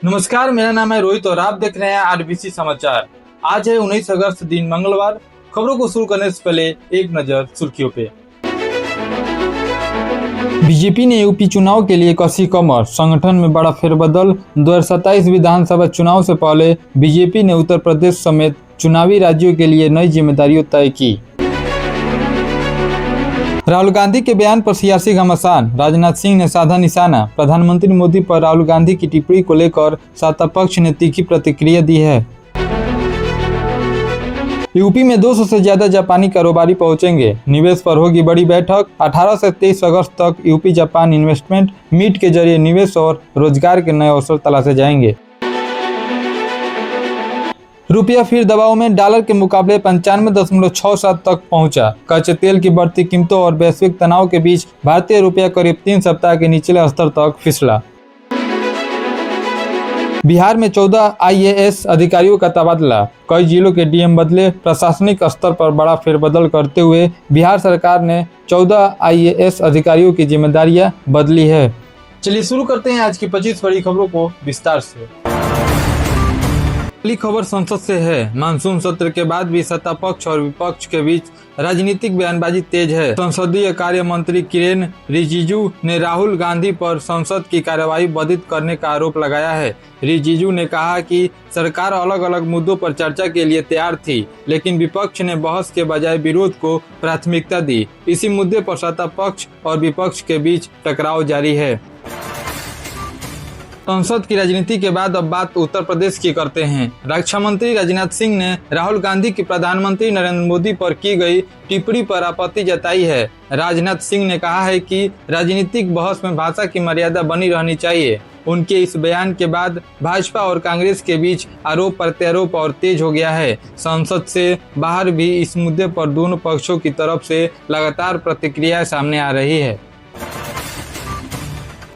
नमस्कार, मेरा नाम है रोहित और आप देख रहे हैं आरबीसी समाचार। आज है 19 अगस्त दिन मंगलवार। खबरों को शुरू करने से पहले एक नजर सुर्खियों पे। बीजेपी ने यूपी चुनाव के लिए कसी कमर, संगठन में बड़ा फेरबदल। 2027 विधानसभा चुनाव से पहले बीजेपी ने उत्तर प्रदेश समेत चुनावी राज्यों के लिए नई जिम्मेदारियां तय की। राहुल गांधी के बयान पर सियासी घमासान, राजनाथ सिंह ने साधा निशाना। प्रधानमंत्री मोदी पर राहुल गांधी की टिप्पणी को लेकर सत्ता पक्ष ने तीखी प्रतिक्रिया दी है। यूपी में 200 से ज्यादा जापानी कारोबारी पहुंचेंगे, निवेश पर होगी बड़ी बैठक। 18 से 23 अगस्त तक यूपी जापान इन्वेस्टमेंट मीट के जरिए निवेश और रोजगार के नए अवसर तलाशे जाएंगे। रुपया फिर दबाव में, डॉलर के मुकाबले 95.67 तक पहुंचा। कच्चे तेल की बढ़ती कीमतों और वैश्विक तनाव के बीच भारतीय रुपया करीब 3 सप्ताह के निचले स्तर तक फिसला। बिहार में 14 आईएएस अधिकारियों का तबादला, कई जिलों के डीएम बदले। प्रशासनिक स्तर पर बड़ा फेरबदल करते हुए बिहार सरकार ने 14 आईएएस अधिकारियों की जिम्मेदारियां बदली है। चलिए शुरू करते हैं आज की 25 बड़ी खबरों को विस्तार से। पहली खबर संसद से है। मानसून सत्र के बाद भी सत्ता पक्ष और विपक्ष के बीच राजनीतिक बयानबाजी तेज है। संसदीय कार्य मंत्री किरेन रिजिजू ने राहुल गांधी पर संसद की कार्यवाही बाधित करने का आरोप लगाया है। रिजिजू ने कहा कि सरकार अलग अलग मुद्दों पर चर्चा के लिए तैयार थी, लेकिन विपक्ष ने बहस के बजाय विरोध को प्राथमिकता दी। इसी मुद्दे पर सत्ता पक्ष और विपक्ष के बीच टकराव जारी है। संसद की राजनीति के बाद अब बात उत्तर प्रदेश की करते हैं। रक्षा मंत्री राजनाथ सिंह ने राहुल गांधी की प्रधानमंत्री नरेंद्र मोदी पर की गई टिप्पणी पर आपत्ति जताई है। राजनाथ सिंह ने कहा है कि राजनीतिक बहस में भाषा की मर्यादा बनी रहनी चाहिए। उनके इस बयान के बाद भाजपा और कांग्रेस के बीच आरोप प्रत्यारोप और तेज हो गया है। संसद से बाहर भी इस मुद्दे पर दोनों पक्षों की तरफ से लगातार प्रतिक्रियाएं सामने आ रही है।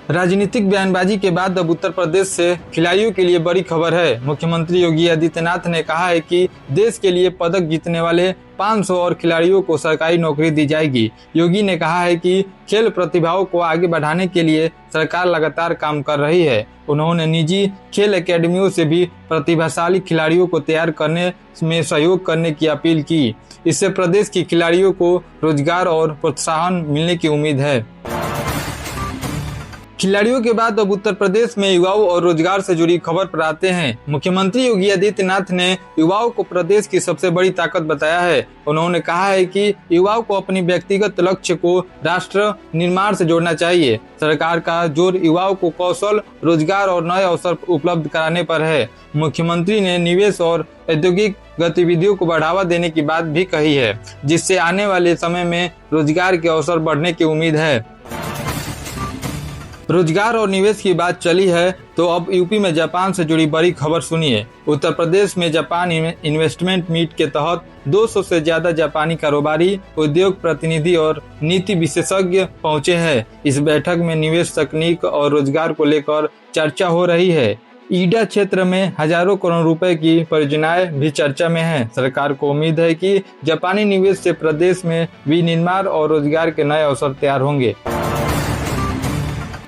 राजनीतिक बयानबाजी के बाद अब उत्तर प्रदेश से खिलाड़ियों के लिए बड़ी खबर है। मुख्यमंत्री योगी आदित्यनाथ ने कहा है कि देश के लिए पदक जीतने वाले 500 और खिलाड़ियों को सरकारी नौकरी दी जाएगी। योगी ने कहा है कि खेल प्रतिभाओं को आगे बढ़ाने के लिए सरकार लगातार काम कर रही है। उन्होंने निजी खेल एकेडमियों से भी प्रतिभाशाली खिलाड़ियों को तैयार करने में सहयोग करने की अपील की। इससे प्रदेश की खिलाड़ियों को रोजगार और प्रोत्साहन मिलने की उम्मीद है। खिलाड़ियों के बाद अब उत्तर प्रदेश में युवाओं और रोजगार से जुड़ी खबर पर आते हैं। मुख्यमंत्री योगी आदित्यनाथ ने युवाओं को प्रदेश की सबसे बड़ी ताकत बताया है। उन्होंने कहा है कि युवाओं को अपनी व्यक्तिगत लक्ष्य को राष्ट्र निर्माण से जोड़ना चाहिए। सरकार का जोर युवाओं को कौशल, रोजगार और नए अवसर उपलब्ध कराने पर है। मुख्यमंत्री ने निवेश और औद्योगिक गतिविधियों को बढ़ावा देने की बात भी कही है, जिससे आने वाले समय में रोजगार के अवसर बढ़ने की उम्मीद है। रोजगार और निवेश की बात चली है तो अब यूपी में जापान से जुड़ी बड़ी खबर सुनिए। उत्तर प्रदेश में जापान इन्वेस्टमेंट मीट के तहत 200 से ज्यादा जापानी कारोबारी, उद्योग प्रतिनिधि और नीति विशेषज्ञ पहुंचे हैं। इस बैठक में निवेश, तकनीक और रोजगार को लेकर चर्चा हो रही है। ईडा क्षेत्र में हजारों करोड़ रुपए की परियोजनाएं भी चर्चा में हैं। सरकार को उम्मीद है कि जापानी निवेश से प्रदेश में विनिर्माण और रोजगार के नए अवसर तैयार होंगे।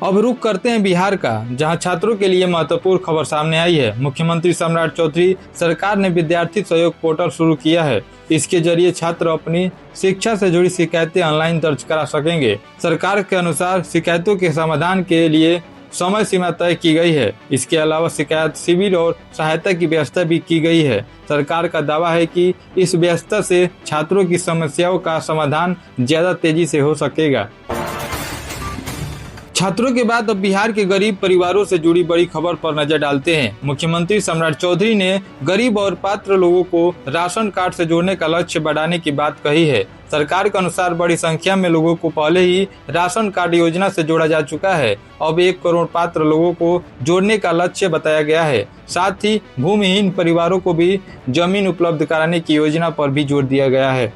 अब रुख करते हैं बिहार का, जहां छात्रों के लिए महत्वपूर्ण खबर सामने आई है। मुख्यमंत्री सम्राट चौधरी सरकार ने विद्यार्थी सहयोग पोर्टल शुरू किया है। इसके जरिए छात्र अपनी शिक्षा से जुड़ी शिकायतें ऑनलाइन दर्ज करा सकेंगे। सरकार के अनुसार शिकायतों के समाधान के लिए समय सीमा तय की गई है। इसके अलावा शिकायत शिविर और सहायता की व्यवस्था भी की गई है। सरकार का दावा है कि इस व्यवस्था से छात्रों की समस्याओं का समाधान ज्यादा तेजी से हो सकेगा। छात्रों के बाद अब बिहार के गरीब परिवारों से जुड़ी बड़ी खबर पर नजर डालते हैं। मुख्यमंत्री सम्राट चौधरी ने गरीब और पात्र लोगों को राशन कार्ड से जोड़ने का लक्ष्य बढ़ाने की बात कही है। सरकार के अनुसार बड़ी संख्या में लोगों को पहले ही राशन कार्ड योजना से जोड़ा जा चुका है। अब 1 करोड़ पात्र लोगों को जोड़ने का लक्ष्य बताया गया है। साथ ही भूमिहीन परिवारों को भी जमीन उपलब्ध कराने की योजना पर भी जोर दिया गया है।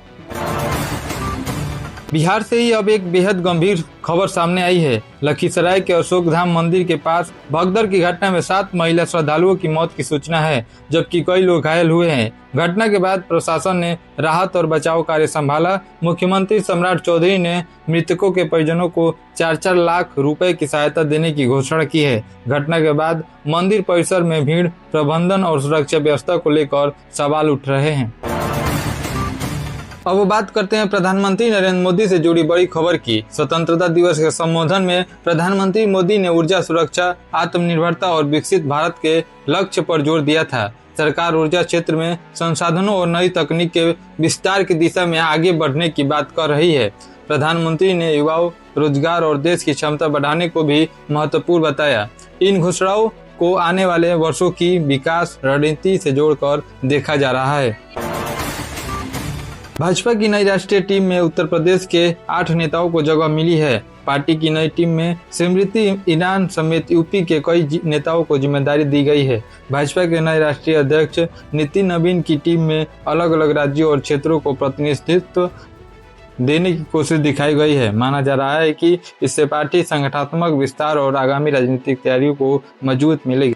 बिहार से ही अब एक बेहद गंभीर खबर सामने आई है। लखीसराय के अशोक धाम मंदिर के पास भगदड़ की घटना में 7 महिला श्रद्धालुओं की मौत की सूचना है, जबकि कई लोग घायल हुए हैं। घटना के बाद प्रशासन ने राहत और बचाव कार्य संभाला। मुख्यमंत्री सम्राट चौधरी ने मृतकों के परिजनों को 4-4 लाख रुपए की सहायता देने की घोषणा की है। घटना के बाद मंदिर परिसर में भीड़ प्रबंधन और सुरक्षा व्यवस्था को लेकर सवाल उठ रहे हैं। अब वो बात करते हैं प्रधानमंत्री नरेंद्र मोदी से जुड़ी बड़ी खबर की। स्वतंत्रता दिवस के संबोधन में प्रधानमंत्री मोदी ने ऊर्जा सुरक्षा, आत्मनिर्भरता और विकसित भारत के लक्ष्य पर जोर दिया था। सरकार ऊर्जा क्षेत्र में संसाधनों और नई तकनीक के विस्तार की दिशा में आगे बढ़ने की बात कर रही है। प्रधानमंत्री ने युवाओं, रोजगार और देश की क्षमता बढ़ाने को भी महत्वपूर्ण बताया। इन घोषणाओं को आने वाले वर्षों की विकास रणनीति से जोड़कर देखा जा रहा है। भाजपा की नई राष्ट्रीय टीम में उत्तर प्रदेश के 8 नेताओं को जगह मिली है। पार्टी की नई टीम में स्मृति ईरानी समेत यूपी के कई नेताओं को जिम्मेदारी दी गई है। भाजपा के नए राष्ट्रीय अध्यक्ष नितिन नवीन की टीम में अलग अलग राज्यों और क्षेत्रों को प्रतिनिधित्व देने की कोशिश दिखाई गई है। माना जा रहा है कि इससे पार्टी संगठनात्मक विस्तार और आगामी राजनीतिक तैयारियों को मजबूत मिलेगी।